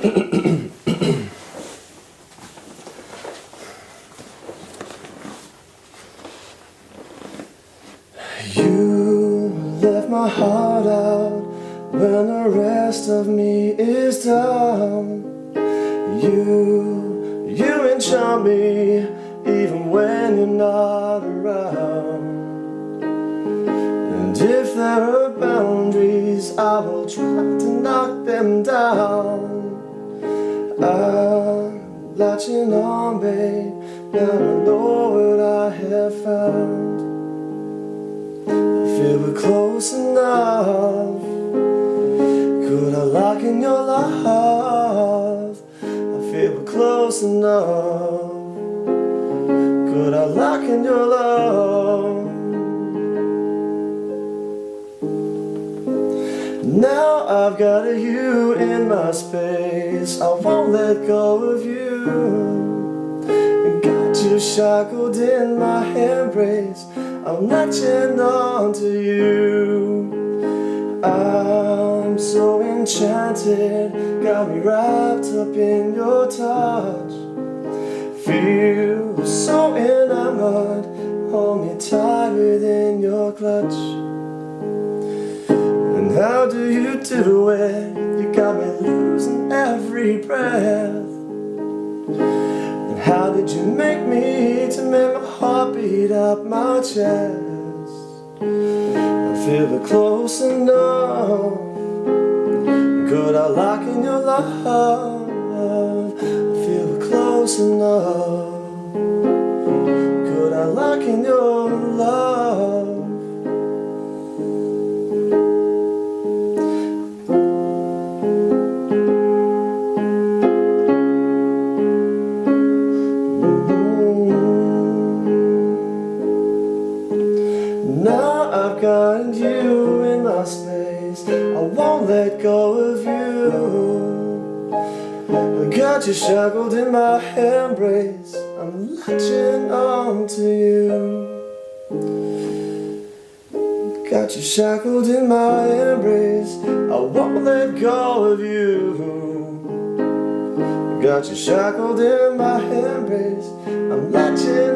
You left my heart out when the rest of me is down. You enchant me even when you're not around. And if there are boundaries, I will try to knock them down. I'm latching on, babe, now I know what I have found. I feel we're close enough. Could I lock in your love? I feel we're close enough. Could I lock in your love? Now I've got you in my space, I won't let go of you. Got you shackled in my embrace, I'm latching on to you. I'm so enchanted, got me wrapped up in your touch. Feel so enamored, hold me tight within your clutch. And how do you do it? You got me losing every breath. And how did you make me to make my heart beat up my chest? I feel we're close enough. Could I lock in your love? I feel we're close enough. Could I lock in your love? Now I've got you in my space, I won't let go of you. I got you shackled in my embrace, I'm latching on to you. Got you shackled in my embrace, I won't let go of you. Got you shackled in my embrace, I'm latching